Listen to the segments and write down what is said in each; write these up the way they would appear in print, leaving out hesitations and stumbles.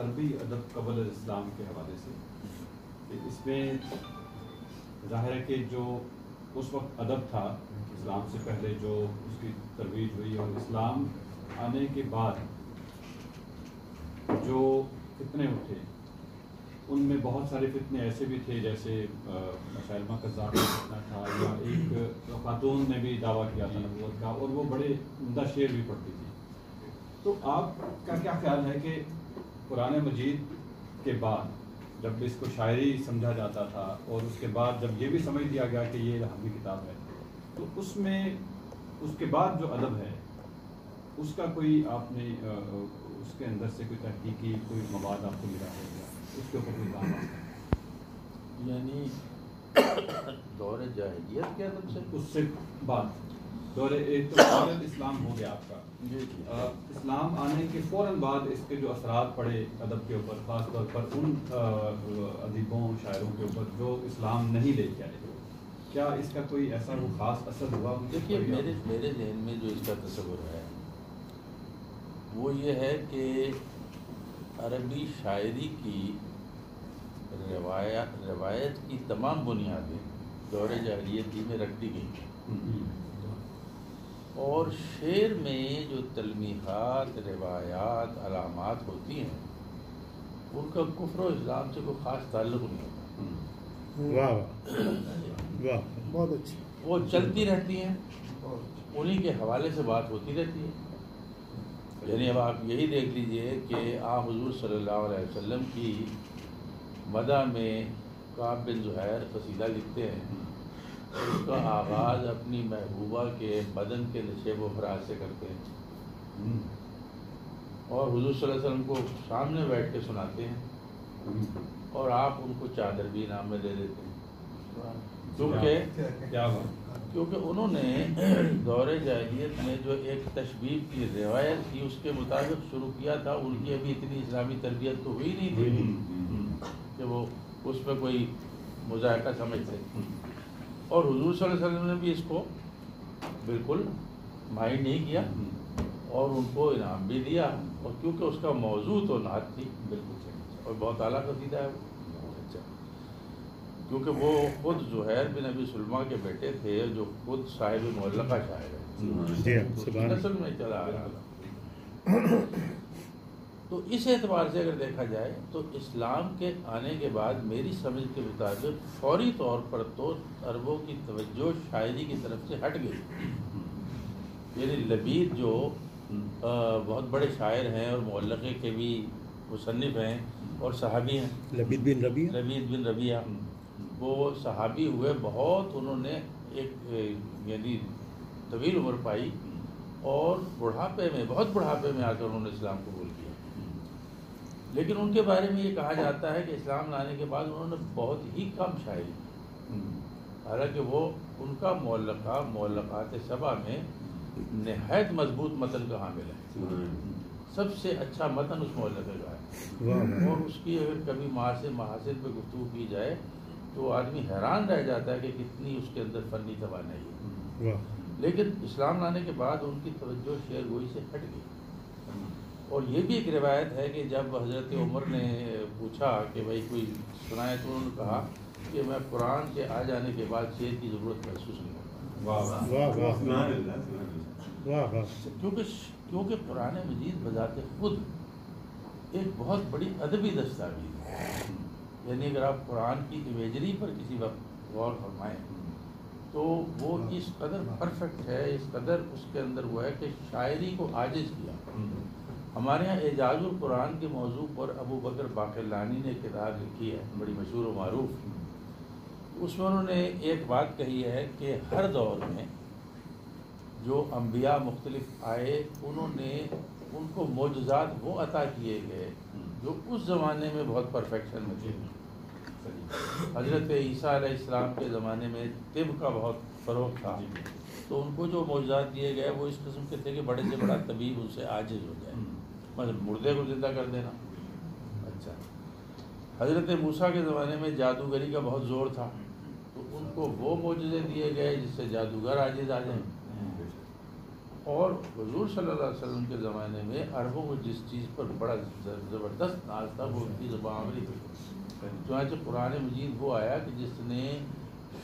عربی ادب قبل الاسلام کے حوالے سے کہ اس میں ظاہر ہے کہ جو اس وقت ادب تھا اسلام سے پہلے جو اس کی ترویج ہوئی اور اسلام آنے کے بعد جو فتنے اٹھے ان میں بہت سارے فتنے ایسے بھی تھے جیسے مسیلمہ کذاب کا فتنہ تھا یا ایک خاتون نے بھی دعویٰ کیا تھا نبوت کا اور وہ بڑے عمدہ شعر بھی پڑھتی تھی. تو آپ کا کیا خیال ہے کہ قرآن مجید کے بعد جب اس کو شاعری سمجھا جاتا تھا اور اس کے بعد جب یہ بھی سمجھ دیا گیا کہ یہ الہامی کتاب ہے تو اس میں اس کے بعد جو ادب ہے اس کا کوئی آپ نے اس کے اندر سے کوئی تحقیقی کوئی مواد آپ کو ملا ہے گیا اس کے اوپر کوئی کام آتا یعنی دور جاہلیت کے ادب سے اس سے بعد دور ایک تو دور اسلام ہو گیا آپ کا اسلام آنے کے فوراً بعد اس کے جو اثرات پڑے ادب کے اوپر خاص طور پر ان ادیبوں شاعروں کے اوپر جو اسلام نہیں لے کے آئے کیا اس کا کوئی ایسا وہ خاص اثر ہوا؟ دیکھیے میرے ذہن میں جو اس کا تصور ہے وہ یہ ہے کہ عربی شاعری کی روایت کی تمام بنیادیں دور جاہلیت میں رکھ دی گئی اور شعر میں جو تلمیحات روایات علامات ہوتی ہیں ان کا کفر و اسلام سے کوئی خاص تعلق نہیں ہوتا. واہ بہت اچھی وہ چلتی رہتی ہیں انہی کے حوالے سے بات ہوتی رہتی ہے. یعنی اب آپ یہی دیکھ لیجئے کہ آپ حضور صلی اللہ علیہ وسلم کی مدح میں کعب بن زہیر قصیدہ لکھتے ہیں. اس کا آغاز اپنی محبوبہ کے بدن کے نشیب و فراز سے کرتے ہیں اور حضور صلی اللہ علیہ وسلم کو سامنے بیٹھ کے سناتے ہیں اور آپ ان کو چادر بھی انعام میں دے دیتے ہیں کیونکہ انہوں نے دور جاہلیت میں جو ایک تشبیہ کی روایت تھی اس کے مطابق شروع کیا تھا. ان کی ابھی اتنی اسلامی تربیت تو ہوئی نہیں تھی کہ وہ اس پہ کوئی مذائقہ سمجھتے اور حضور صلی اللہ علیہ وسلم نے بھی اس کو بالکل مائنڈ نہیں کیا اور ان کو انعام بھی دیا اور کیونکہ اس کا موضوع تو نعت تھی بالکل اور بہت اعلیٰ قصیدہ ہے وہ. اچھا کیونکہ وہ خود زہیر بن ابی سلمہ کے بیٹے تھے جو خود صاحب معلقہ شاعر ہے نسل میں چلا آ رہا. تو اس اعتبار سے اگر دیکھا جائے تو اسلام کے آنے کے بعد میری سمجھ کے مطابق فوری طور پر تو عربوں کی توجہ شاعری کی طرف سے ہٹ گئی. یعنی لبید جو بہت بڑے شاعر ہیں اور معلقے کے بھی مصنف ہیں اور صحابی ہیں لبید بن ربیعہ وہ صحابی ہوئے بہت انہوں نے ایک یعنی طویل عمر پائی اور بڑھاپے میں بہت بڑھاپے میں آ کر انہوں نے اسلام قبول کیا. لیکن ان کے بارے میں یہ کہا جاتا ہے کہ اسلام لانے کے بعد انہوں نے بہت ہی کم شاعری کی حالانکہ وہ ان کا معلقات سبع میں نہایت مضبوط متن کا حامل ہے. سب سے اچھا متن اس معلقے کا ہے اور اس کی اگر کبھی محاسن پہ گفتگو کی جائے تو آدمی حیران رہ جاتا ہے کہ کتنی اس کے اندر فنی توانائی ہے. لیکن اسلام لانے کے بعد ان کی توجہ شعر گوئی سے ہٹ گئی. اور یہ بھی ایک روایت ہے کہ جب حضرت عمر نے پوچھا کہ بھائی کوئی سنائے تو انہوں نے کہا کہ میں قرآن کے آ جانے کے بعد شعر کی ضرورت محسوس نہیں کرتا. کیونکہ قرآن مجید بذات خود ایک بہت بڑی ادبی دستاویز ہے. یعنی اگر آپ قرآن کی امیجری پر کسی وقت غور فرمائیں تو وہ اس قدر پرفیکٹ ہے اس قدر اس کے اندر ہوا ہے کہ شاعری کو عاجز کیا. ہمارے یہاں اعجاز القرآن کے موضوع پر ابو بکر باقلانی نے کتاب لکھی ہے بڑی مشہور و معروف. اس میں انہوں نے ایک بات کہی ہے کہ ہر دور میں جو انبیاء مختلف آئے انہوں نے ان کو معجزات وہ عطا کیے گئے جو اس زمانے میں بہت پرفیکشن میں تھے. حضرت عیسیٰ علیہ السلام کے زمانے میں طب کا بہت فروغ تھا تو ان کو جو معجزات دیے گئے وہ اس قسم کے تھے کہ بڑے سے بڑا طبیب ان سے عاجز ہو جائے مثلا مردے کو زندہ کر دینا. اچھا حضرت موسیٰ کے زمانے میں جادوگری کا بہت زور تھا تو ان کو وہ معجزے دیے گئے جس سے جادوگر عاجز آ جائیں. اور حضور صلی اللہ علیہ وسلم کے زمانے میں عربوں کو جس چیز پر بڑا زبردست ناز تھا وہ ان کی زبان عملی تھی. چنانچہ قرآن مجید وہ آیا کہ جس نے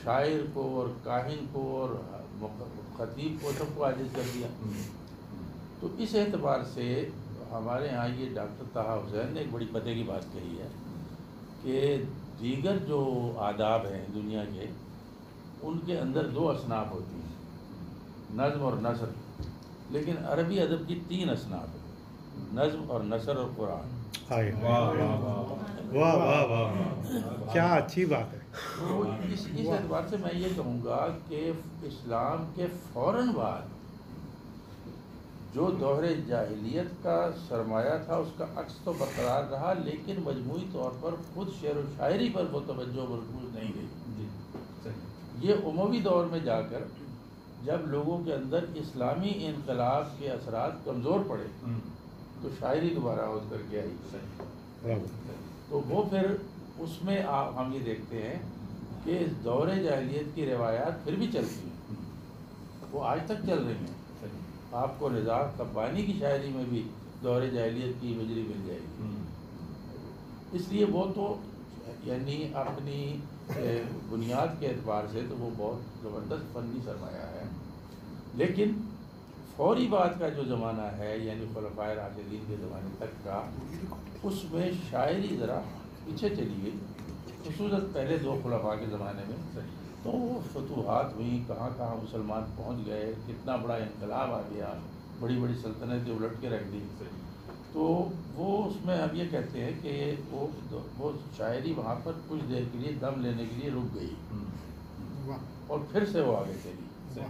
شاعر کو اور کاہن کو اور خطیب کو سب کو عاجز کر دیا. تو اس اعتبار سے ہمارے ہاں یہ ڈاکٹر طہ حسین نے ایک بڑی پتے کی بات کہی ہے کہ دیگر جو آداب ہیں دنیا کے ان کے اندر 2 اصناف ہوتی ہیں, نظم اور نثر, لیکن عربی ادب کی 3 اصناف ہیں, نظم اور نثر اور قرآن. واہ واہ واہ, کیا اچھی بات ہے. تو اس اعتبار سے میں یہ کہوں گا کہ اسلام کے فوراً بعد جو دور جاہلیت کا سرمایہ تھا اس کا عکس تو برقرار رہا, لیکن مجموعی طور پر خود شعر و شاعری پر وہ توجہ مرکوز نہیں رہی. یہ اموی دور میں جا کر جب لوگوں کے اندر اسلامی انقلاب کے اثرات کمزور پڑے تو شاعری دوبارہ اٹھ کر کے آئی. تو وہ پھر اس میں ہم یہ دیکھتے ہیں کہ دور جاہلیت کی روایات پھر بھی چلتی ہیں, وہ آج تک چل رہی ہیں. آپ کو نزار قبانی کی شاعری میں بھی دور جاہلیت کی امیجری مل جائے گی. اس لیے وہ تو یعنی اپنی بنیاد کے اعتبار سے تو وہ بہت زبردست فنی سرمایہ ہے, لیکن فوری بعد کا جو زمانہ ہے یعنی خلفائے راشدین کے زمانے تک کا, اس میں شاعری ذرا پیچھے چلی گئی, خصوصاً پہلے 2 خلفاء کے زمانے میں. تو فتوحات ہوئیں, کہاں کہاں مسلمان پہنچ گئے, کتنا بڑا انقلاب آ گیا, بڑی بڑی سلطنتیں الٹ کے رکھ دی. تو وہ اس میں ہم یہ کہتے ہیں کہ وہ شاعری وہاں پر کچھ دیر کے لیے دم لینے کے لیے رک گئی اور پھر سے وہ آگے چلی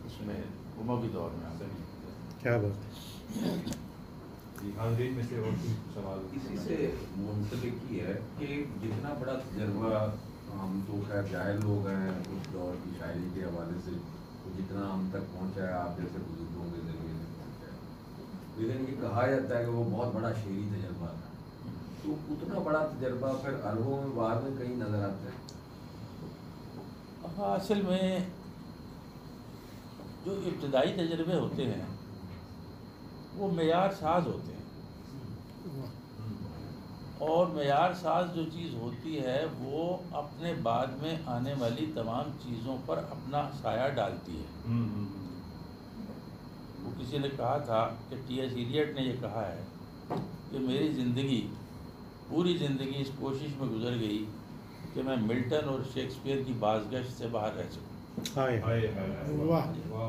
اس میں اموی دور میں. کیا بات ہے. حاضرین میں سے اور کوئی سوال اسی سے منسلک ہی ہے کہ جتنا بڑا تجربہ, ہم تو خیر جاہل لوگ ہیں اس دور کی شاعری کے حوالے سے, جتنا ہم تک پہنچا ہے آپ جیسے بزرگوں کے ذریعے سے پہنچا ہے, لیکن یہ کہا جاتا ہے کہ وہ بہت بڑا شعری تجربہ تھا. تو اتنا بڑا تجربہ پھر عربوں میں بعد میں کہیں نظر آتا ہے. ہاں, اصل میں جو ابتدائی تجربے ہوتے ہیں وہ معیار ساز ہوتے ہیں, اور معیار ساز جو چیز ہوتی ہے وہ اپنے بعد میں آنے والی تمام چیزوں پر اپنا سایہ ڈالتی ہے. وہ کسی نے کہا تھا کہ ٹی ایس ایلیٹ نے یہ کہا ہے کہ میری زندگی, پوری زندگی اس کوشش میں گزر گئی کہ میں ملٹن اور شیکسپیئر کی بازگشت سے باہر رہ سکوں.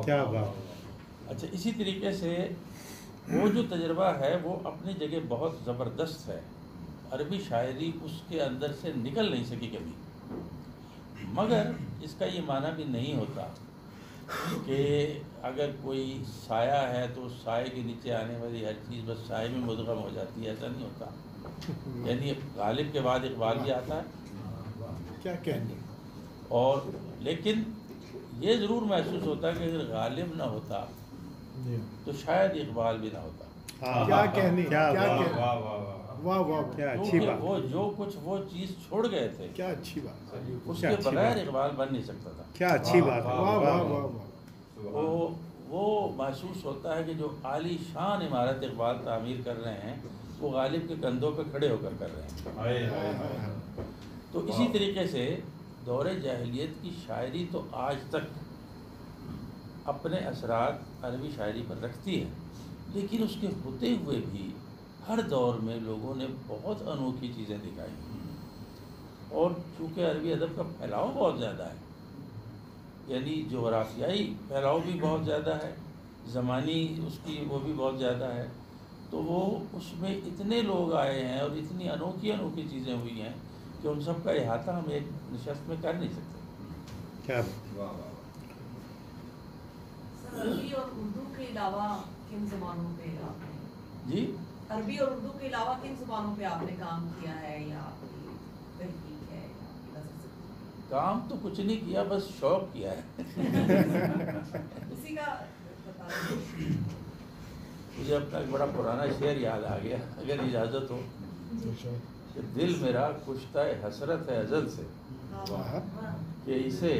کیا بات. اچھا, اسی طریقے سے وہ جو تجربہ ہے وہ اپنی جگہ بہت زبردست ہے. عربی شاعری اس کے اندر سے نکل نہیں سکی کبھی, مگر اس کا یہ معنی بھی نہیں ہوتا کہ اگر کوئی سایہ ہے تو اس سائے کے نیچے آنے والی ہر چیز بس سائے میں مدغم ہو جاتی ہے, ایسا نہیں ہوتا. یعنی غالب کے بعد اقبال بھی آتا ہے, کیا کہنے. اور لیکن یہ ضرور محسوس ہوتا ہے کہ اگر غالب نہ ہوتا تو شاید اقبال بھی نہ ہوتا. کیا کہنے, کیا واہ واہ, کیا اچھی کیونکہ بات. وہ جو کچھ وہ چیز چھوڑ گئے تھے کیا اچھی بات. اس کے بغیر اقبال بن نہیں سکتا تھا. کیا اچھی بات. واہ واہ وہ محسوس ہوتا ہے کہ جو عالی شان عمارت اقبال تعمیر کر رہے ہیں وہ غالب کے کندھوں پہ کھڑے ہو کر رہے ہیں. تو اسی طریقے سے دور جاہلیت کی شاعری تو آج تک اپنے اثرات عربی شاعری پر رکھتی ہے, لیکن اس کے ہوتے ہوئے بھی ہر دور میں لوگوں نے بہت انوکھی چیزیں دکھائی. اور چونکہ عربی ادب کا پھیلاؤ بہت زیادہ ہے, یعنی جغرافیائی پھیلاؤ بھی بہت زیادہ ہے, زمانی اس کی وہ بھی بہت زیادہ ہے, تو وہ اس میں اتنے لوگ آئے ہیں اور اتنی انوکھی چیزیں ہوئی ہیں کہ ان سب کا احاطہ ہم ایک نشست میں کر نہیں سکتے. کیا عربی اور اردو کے علاوہ کن زبانوں پہ آپ نے, جی, عربی اور اردو کے علاوہ کن زبانوں پہ آپ نے کام کیا ہے یا آپ کی تحقیق ہے یا کام تو کچھ نہیں کیا, بس شوق کیا ہے. اسی کا بتا دیں. مجھے اپنا ایک بڑا پرانا شعر یاد آ گیا, اگر اجازت ہو, کہ دل میرا کشتہ حسرت ہے ازل سے کہ اسے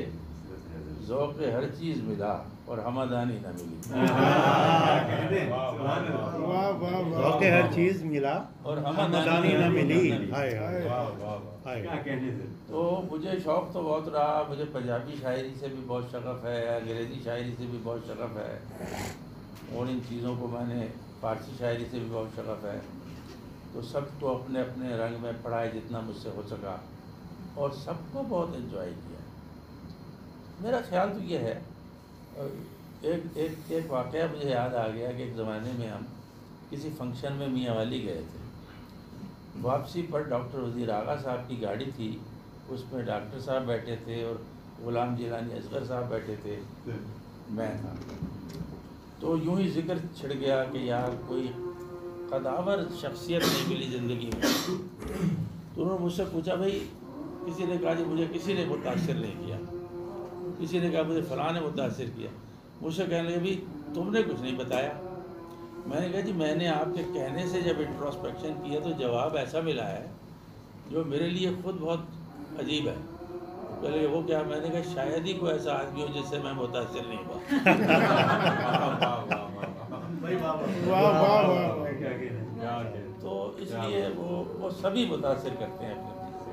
ذوق ہر چیز ملا اور ہمدانی نہ ملی. ذوق ہر چیز ملا اور ہمدانی نہ ملی. ہائے ہائے تو مجھے شوق تو بہت رہا. مجھے پنجابی شاعری سے بھی بہت شغف ہے, انگریزی شاعری سے بھی بہت شغف ہے, اور ان چیزوں کو میں نے فارسی شاعری سے بھی بہت شغف ہے. تو سب کو اپنے اپنے رنگ میں پڑھا ہے جتنا مجھ سے ہو سکا, اور سب کو بہت انجوائے کیا. میرا خیال تو یہ ہے, ایک واقعہ مجھے یاد آ گیا کہ ایک زمانے میں ہم کسی فنکشن میں میاں والی گئے تھے. واپسی پر ڈاکٹر وزیر آغا صاحب کی گاڑی تھی, اس میں ڈاکٹر صاحب بیٹھے تھے اور غلام جیلانی اصغر صاحب بیٹھے تھے, میں تھا. تو یوں ہی ذکر چھڑ گیا کہ یار کوئی قداور شخصیت نہیں ملی زندگی میں. تو انہوں نے مجھ سے پوچھا, بھائی کسی نے کہا جی مجھے کسی نے متاثر نہیں کیا, کسی نے کہا مجھے فلاں نے متاثر کیا. مجھ سے کہنے لگے بھی تم نے کچھ نہیں بتایا. میں نے کہا جی میں نے آپ کے کہنے سے جب انٹروسپیکشن کیا تو جواب ایسا ملا ہے جو میرے لیے خود بہت عجیب ہے. پہلے وہ کیا, میں نے کہا شاید ہی کوئی ایسا آدمی ہو جس سے میں متاثر نہیں ہوا. تو اس لیے وہ سبھی متاثر کرتے ہیں اپنے چیز سے.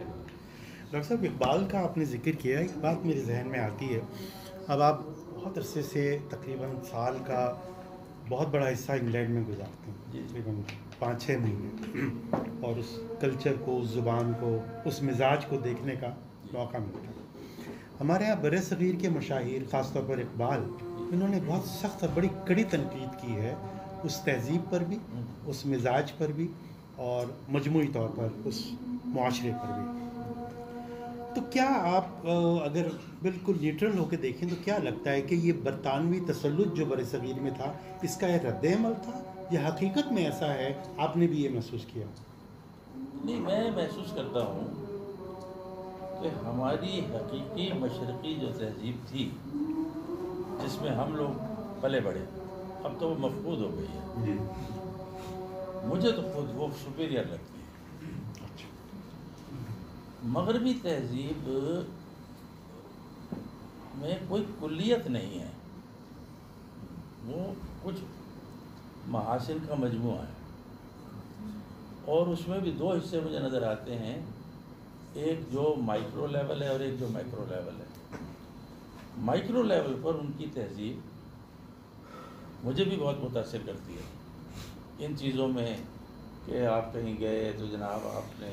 ڈاکٹر صاحب اقبال کا آپ نے ذکر کیا, ایک بات میرے ذہن میں آتی ہے. اب آپ بہت عرصے سے تقریباً سال کا بہت بڑا حصہ انگلینڈ میں گزارتے ہیں, تقریباً 5-6 مہینے, اور اس کلچر کو, اس زبان کو, اس مزاج کو دیکھنے کا موقع ملتا ہے. ہمارے یہاں بر صغیر کے مشاہیر, خاص طور پر اقبال, انہوں نے بہت سخت اور بڑی کڑی تنقید کی ہے اس تہذیب پر بھی, اس مزاج پر بھی, اور مجموعی طور پر اس معاشرے پر بھی. تو کیا آپ اگر بالکل نیوٹرل ہو کے دیکھیں تو کیا لگتا ہے کہ یہ برطانوی تسلط جو بر صغیر میں تھا, اس کا ایک رد عمل تھا یا حقیقت میں ایسا ہے؟ آپ نے بھی یہ محسوس کیا؟ نہیں, میں محسوس کرتا ہوں کہ ہماری حقیقی مشرقی جو تہذیب تھی جس میں ہم لوگ پلے بڑھے, اب تو وہ مفقود ہو گئی ہے. مجھے تو خود وہ سپیریئر لگتی ہے. مغربی تہذیب میں کوئی کلیت نہیں ہے, وہ کچھ محاسن کا مجموعہ ہے, اور اس میں بھی 2 حصے مجھے نظر آتے ہیں, ایک جو مائکرو لیول ہے اور ایک جو میکرو لیول ہے. مائکرو لیول پر ان کی تہذیب مجھے بھی بہت متاثر کرتی ہے ان چیزوں میں کہ آپ کہیں گئے تو جناب آپ نے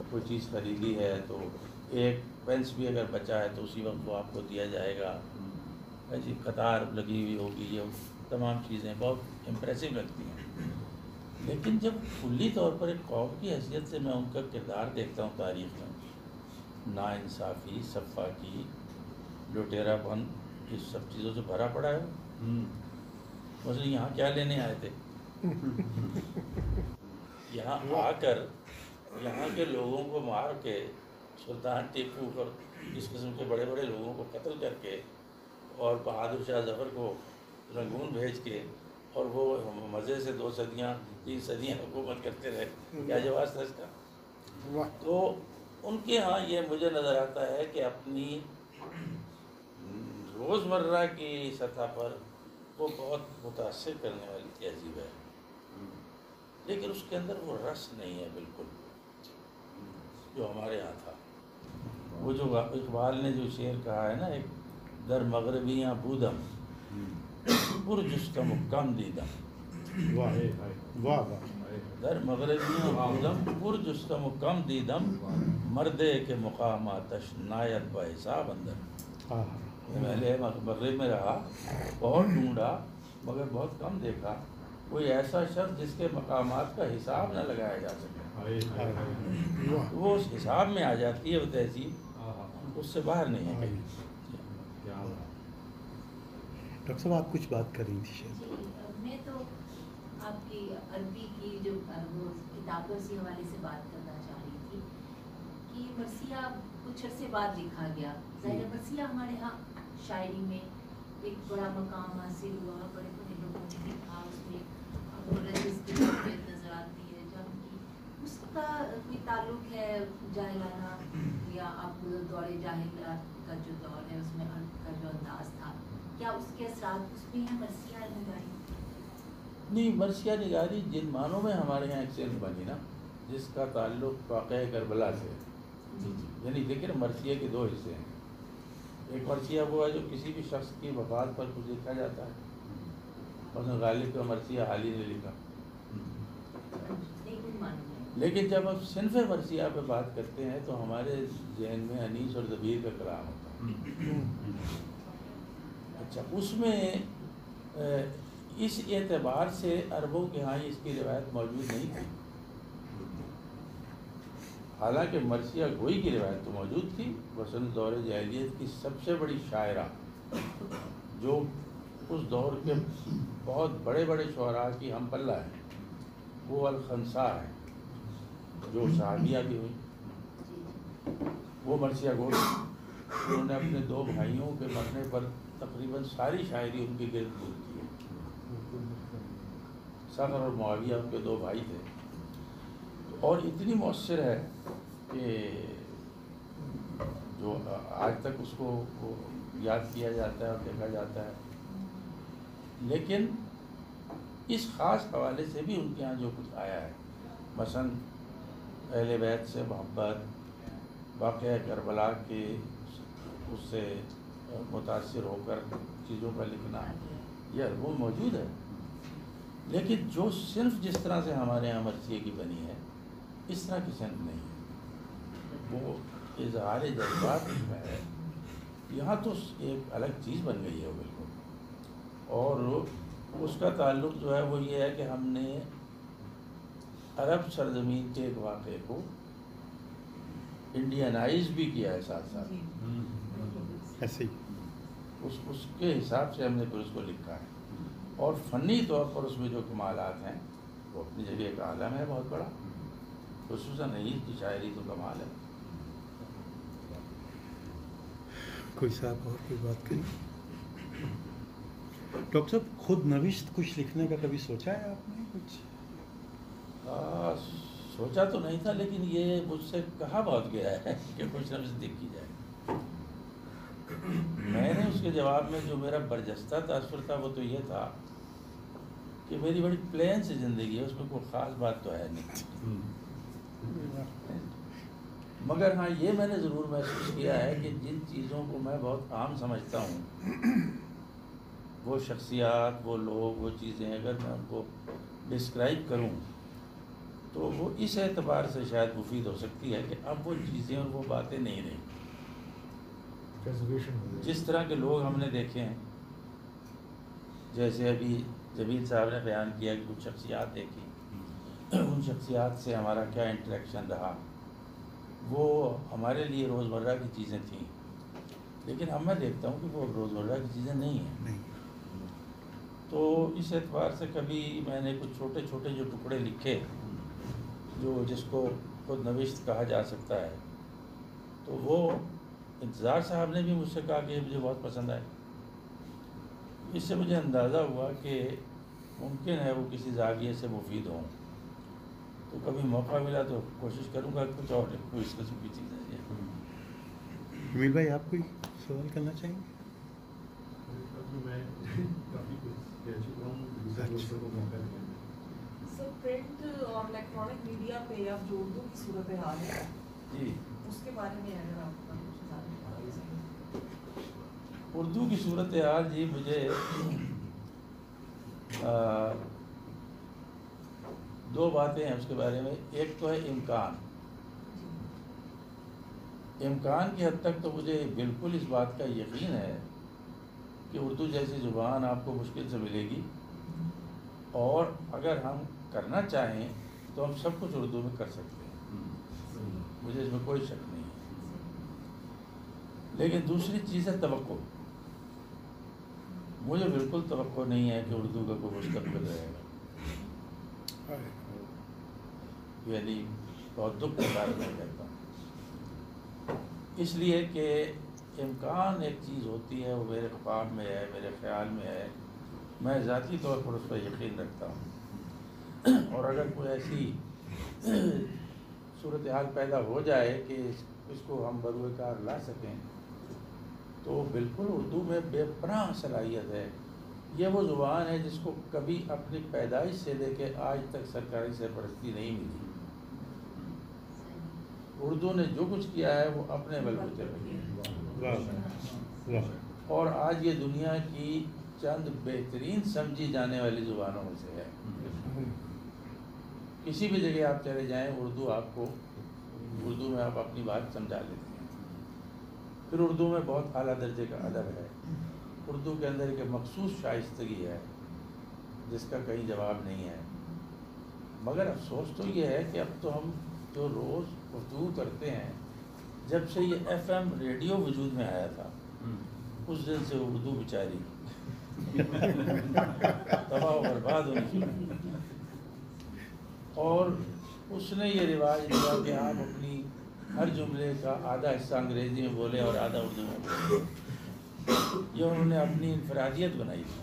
کوئی چیز خریدی ہے تو ایک پینس بھی اگر بچا ہے تو اسی وقت وہ آپ کو دیا جائے گا, ایسی قطار لگی ہوئی ہوگی, یہ تمام چیزیں بہت امپریسو لگتی ہیں. لیکن جب کلی طور پر ایک قوم کی حیثیت سے میں ان کا کردار دیکھتا ہوں تاریخ میں, ناانصافی, سفاکی, لٹیرا پن, اس سب چیزوں سے بھرا پڑا ہے. مثلا یہاں کیا لینے آئے تھے؟ یہاں آ کر یہاں کے لوگوں کو مار کے, سلطان ٹیپو اور اس قسم کے بڑے بڑے لوگوں کو قتل کر کے, اور بہادر شاہ ظفر کو رنگون بھیج کے, اور وہ مزے سے 2 صدیاں 3 صدیاں حکومت کرتے رہے. کیا جواز تھا اس کا؟ تو ان کے ہاں یہ مجھے نظر آتا ہے کہ اپنی روزمرہ کی سطح پر وہ بہت متاثر کرنے والی تہذیب ہے, لیکن اس کے اندر وہ رس نہیں ہے بالکل جو ہمارے یہاں تھا. وہ جو اقبال نے جو شعر کہا ہے نا, ایک در مغربیاں بودم پرجستم کم دیدم, در مغربیاں بودم پرجستم کم دیدم, مردے کے مقاماتش نایت با حساب اندر. میں مغرب میں رہا, بہت ڈھونڈا مگر بہت کم دیکھا کوئی ایسا شخص جس کے مقامات کا حساب نہ لگایا جا سکے. وہ اس حساب میں آ جاتی ہے وہ تہذیب, اس سے باہر نہیں ہے. ڈاکٹر صاحب آپ کچھ بات کر رہی تھی شاید. میں تو آپ کی عربی کی جو کتابوں سے حوالے سے بات کرنا چاہ رہی تھی کہ مرثیہ کچھ عرصے بعد لکھا گیا. ظاہر مرثیہ ہمارے یہاں شاعری میں ایک بڑا مقام حاصل ہوا, بڑے بڑے لوگوں نے لکھا, اس میں نظر آتی ہے جب کی اس آپ کا کوئی تعلق ہے جاہلانہ یا آپ دور جاہل کا جو دور ہے اس میں عرب کا جو انداز تھا، کیا اس کے اثرات اس میں ہیں مرثیہ نگاری؟ نہیں، مرثیہ نگاری جن معنوں میں ہمارے یہاں ایک صنف بنی نا جس کا تعلق واقعہ کربلا سے، یعنی دیکھیں مرثیہ کے دو حصے ہیں. ایک مرثیہ وہ ہے جو کسی بھی شخص کی وفات پر کچھ لکھا جاتا ہے، مثلا غالب کا مرثیہ حالی نے لکھا. لیکن جب ہم صنف مرثیہ پہ بات کرتے ہیں تو ہمارے ذہن میں انیس اور ضبیر کا کلام ہوتا ہے. اچھا، اس میں اس اعتبار سے عربوں کے ہاں اس کی روایت موجود نہیں تھی. حالانکہ مرثیہ گوئی کی روایت تو موجود تھی. مثلاً دور جاہلیت کی سب سے بڑی شاعرہ جو اس دور کے بہت بڑے بڑے شعراء کی ہم پلہ ہے وہ الخنساء ہے جو صحابیہ بھی ہوئی. وہ مرثیہ گوئی، انہوں نے اپنے دو بھائیوں کے مرنے پر تقریباً ساری شاعری ان کی گرد پور کی ہے. صخر اور معاویہ ان کے دو بھائی تھے اور اتنی مؤثر ہے کہ جو آج تک اس کو یاد کیا جاتا ہے اور دیکھا جاتا ہے. لیکن اس خاص حوالے سے بھی ان کے یہاں جو کچھ آیا ہے، مثلاً اہل بیت سے محبت، واقعہ کربلا کے اس سے متاثر ہو کر چیزوں کا لکھنا، یہ وہ موجود ہے. لیکن جو صنف جس طرح سے ہمارے یہاں مرثیے کی بنی ہے اس طرح کی صنف نہیں ہے. وہ اظہار جذبات میں ہے. یہاں تو ایک الگ چیز بن گئی ہے وہ بالکل. اور اس کا تعلق جو ہے وہ یہ ہے کہ ہم نے عرب سرزمین کے ایک واقعے کو انڈینائز بھی کیا ہے ساتھ ساتھ. ایسے ہی اس کے حساب سے ہم نے پھر اس کو لکھا ہے. اور فنی طور پر اس میں جو کمالات ہیں وہ اپنی جگہ ایک عالم ہے بہت بڑا. خصوصاً عید کی شاعری تو کمال ہے. کوئی صاحب اور کوئی بات کریں؟ ڈاکٹر صاحب خود نوشت کچھ لکھنے کا کبھی سوچا ہے آپ نے کچھ؟ سوچا تو نہیں تھا، لیکن یہ مجھ سے کہا بہت گیا ہے کہ کچھ نوشت لکھی جائے. میں نے اس کے جواب میں جو میرا برجستہ تاثر تھا وہ تو یہ تھا کہ میری بڑی پلین سی زندگی ہے، اس میں کوئی خاص بات تو ہے نہیں. مگر ہاں یہ میں نے ضرور محسوس کیا ہے کہ جن چیزوں کو میں بہت عام سمجھتا ہوں، وہ شخصیات، وہ لوگ، وہ چیزیں اگر میں ان کو ڈسکرائب کروں تو وہ اس اعتبار سے شاید مفید ہو سکتی ہے کہ اب وہ چیزیں اور وہ باتیں نہیں رہیں. جس طرح کے لوگ ہم نے دیکھے ہیں، جیسے ابھی جمیل صاحب نے بیان کیا کہ کچھ شخصیات دیکھی، ان شخصیات سے ہمارا کیا انٹریکشن رہا، وہ ہمارے لیے روزمرہ کی چیزیں تھیں. لیکن اب میں دیکھتا ہوں کہ وہ روزمرہ کی چیزیں نہیں ہیں. تو اس اعتبار سے کبھی میں نے کچھ چھوٹے چھوٹے جو ٹکڑے لکھے جو جس کو خود نوشت کہا جا سکتا ہے، تو وہ انتظار صاحب نے بھی مجھ سے کہا کہ مجھے بہت پسند آئے. اس سے مجھے اندازہ ہوا کہ ممکن ہے وہ کسی زاویے سے مفید ہوں. تو کبھی موقع ملا تو کوشش کروں گا کچھ اور لکھوں اس قسم کی چیزیں. جمیل بھائی آپ کوئی سوال کرنا چاہیں گے؟ سر پرنٹ اور الیکٹرانک میڈیا پہ اب جو اردو کی صورتحال ہے جی، اس کے بارے میں اگر آپ کا کچھ زیادہ اردو کی صورتحال جی مجھے دو باتیں ہیں اس کے بارے میں. ایک تو ہے امکان کی حد تک تو مجھے بالکل اس بات کا یقین ہے کہ اردو جیسی زبان آپ کو مشکل سے ملے گی، اور اگر ہم کرنا چاہیں تو ہم سب کچھ اردو میں کر سکتے ہیں. مجھے اس میں کوئی شک نہیں ہے. لیکن دوسری چیز ہے توقع. مجھے بالکل توقع نہیں ہے کہ اردو کا کوئی مستقبل رہے گا. یعنی بہت دکھ کے بارے میں کہتا ہوں، اس لیے کہ امکان ایک چیز ہوتی ہے، وہ میرے خواب میں ہے، میرے خیال میں ہے، میں ذاتی طور پر اس پر یقین رکھتا ہوں. اور اگر کوئی ایسی صورتحال پیدا ہو جائے کہ اس کو ہم بروئے کار لا سکیں تو بالکل اردو میں بے پناہ صلاحیت ہے. یہ وہ زبان ہے جس کو کبھی اپنی پیدائش سے لے کے آج تک سرکاری سرپرستی نہیں ملی. اردو نے جو کچھ کیا ہے وہ اپنے بلبوتے پہ کیا. اور آج یہ دنیا کی چند بہترین سمجھی جانے والی زبانوں میں سے ہے. کسی بھی جگہ آپ چلے جائیں اردو میں آپ اپنی بات سمجھا لیتے ہیں. پھر اردو میں بہت اعلیٰ درجے کا ادب ہے. اردو کے اندر ایک مخصوص شائستگی ہے جس کا کہیں جواب نہیں ہے. مگر افسوس تو یہ ہے کہ اب تو ہم جو روز گفتگو کرتے ہیں، جب سے یہ FM ریڈیو وجود میں آیا تھا اس دن سے اردو بیچاری تباہ و برباد ہونے کی. اور اس نے یہ رواج دیا کہ آپ اپنی ہر جملے کا آدھا حصہ انگریزی میں بولے اور آدھا اردو میں بولے. یہ انہوں نے اپنی انفرادیت بنائی تھی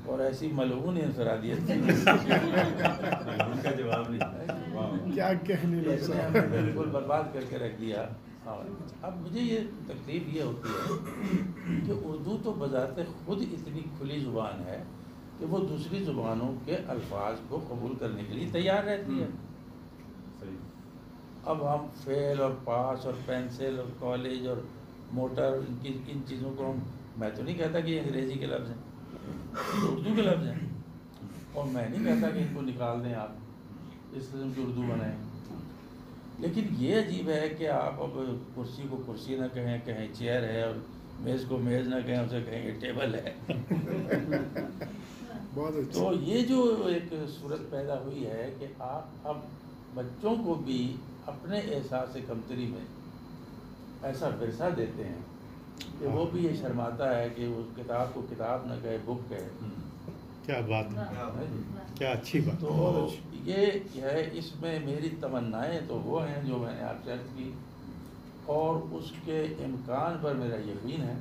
اور ایسی ملعون انفرادیت تھی ان کا جواب نہیں کیا کہنے لگا، بالکل برباد کر کے رکھ دیا. اب مجھے یہ تکلیف یہ ہوتی ہے کہ اردو تو بذات خود اتنی کھلی زبان ہے کہ وہ دوسری زبانوں کے الفاظ کو قبول کرنے کے لیے تیار رہتی ہے. اب ہم فیل اور پاس اور پینسل اور کالج اور موٹر ان چیزوں کو میں تو نہیں کہتا کہ یہ انگریزی کے لفظ ہیں، اردو کے لفظ ہیں. اور میں نہیں کہتا کہ ان کو نکال دیں، آپ اس قسم کی اردو بنائیں. لیکن یہ عجیب ہے کہ آپ اب کرسی کو کرسی نہ کہیں چیئر ہے، اور میز کو میز نہ کہیں، اسے کہیں گے ٹیبل ہے. تو یہ جو ایک صورت پیدا ہوئی ہے کہ آپ اب بچوں کو بھی اپنے احساس کمتری میں ایسا ورثہ دیتے ہیں کہ وہ بھی یہ شرماتا ہے کہ وہ کتاب کو کتاب نہ کہے، بک کہے. کیا بات ہے، کیا اچھی بات. تو یہ ہے، اس میں میری تمنائیں تو وہ ہیں جو میں نے آپ سے عرض کی، اور اس کے امکان پر میرا یقین ہے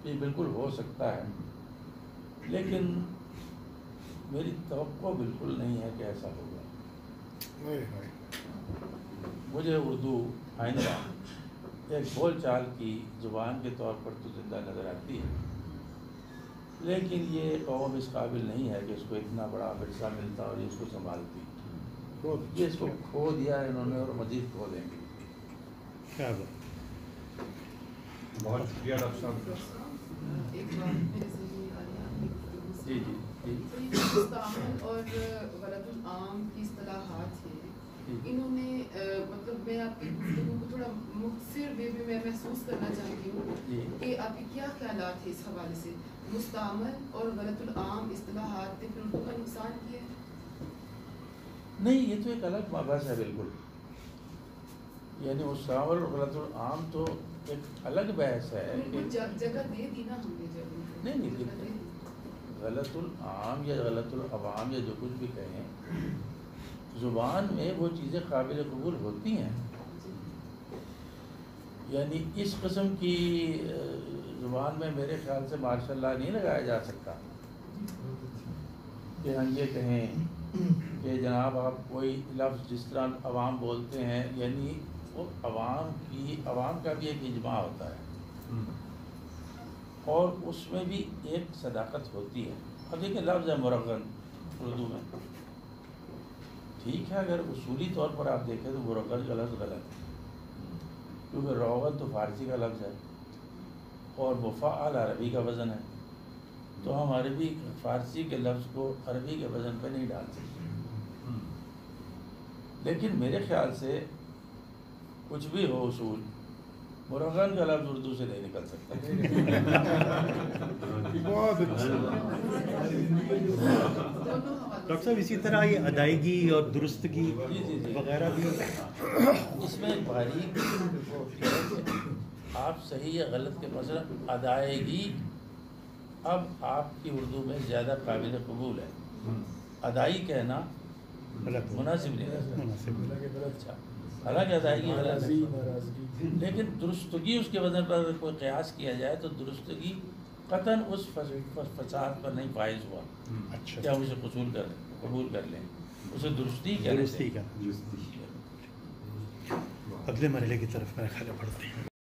کہ بالکل ہو سکتا ہے. لیکن میری توقع بالکل نہیں ہے کہ ایسا ہوگا. مجھے اردو آئندہ ایک بول چال کی زبان کے طور پر تو زندہ نظر آتی ہے، لیکن یہ قوم اس قابل نہیں ہے کہ اس کو اتنا بڑا ورثہ ملتا اور یہ اس کو سنبھالتی. یہ اس کو کھو دیا ہے انہوں نے اور مزید کھو دیں گے. کیا بات. بہت شکریہ ڈاکٹر صاحب. جی جی جی. مستعمل اور غلط العام کی اصطلاحات ہیں، انہوں نے مطلب میں آپ کی گفتگو کو تھوڑا مختصر وے میں محسوس کرنا چاہتی ہوں کہ آپ کے کیا خیالات ہیں اس حوالے سے. مستعمل اور غلط العام اصطلاحات نے پھر اردو کا نقصان کیا ہے؟ نہیں، یہ تو ایک الگ مبحث ہے بالکل. یعنی مستعمل اور غلط العام تو ایک الگ بحث ہے. جگہ دے دی نا ہم نے جب نہیں غلط العام یا غلط العوام یا جو کچھ بھی کہیں، زبان میں وہ چیزیں قابل قبول ہوتی ہیں. یعنی اس قسم کی زبان میں میرے خیال سے ماشاء اللہ نہیں لگایا جا سکتا کہ ہم یہ کہیں کہ جناب آپ کوئی لفظ جس طرح عوام بولتے ہیں، یعنی وہ عوام کا بھی ایک اجماع ہوتا ہے اور اس میں بھی ایک صداقت ہوتی ہے. اب دیکھیں لفظ ہے مرغن اردو میں، ٹھیک ہے، اگر اصولی طور پر آپ دیکھیں تو مرغن کا لفظ غلط ہے، کیونکہ روغن تو فارسی کا لفظ ہے اور مفعل عربی کا وزن ہے. تو ہم عربی فارسی کے لفظ کو عربی کے وزن پہ نہیں ڈال سکتے. لیکن میرے خیال سے کچھ بھی ہو اصول، مرغن کا لفظ اردو سے نہیں نکل سکتا. بہت اچھا ڈاکٹر صاحب. اسی طرح یہ ادائیگی اور درستگی وغیرہ بھی اس میں باریک ہوتی ہے کہ آپ صحیح یا غلط کے مثلا ادائیگی اب آپ کی اردو میں زیادہ قابل قبول ہے. ادائی کہنا مناسب نہیں ہے. اچھا، حالانکہ ادائیگی غلط ہے، لیکن درستگی اس کے وزن پر اگر کوئی قیاس کیا جائے تو درستگی قطعاً اس فساد پر نہیں فائز ہوا. اچھا، کیا ہم اسے قبول کر لیں، اسے درستی کہہ اگلے مرحلے کی طرف میرا خیال ہے بڑھتے ہیں.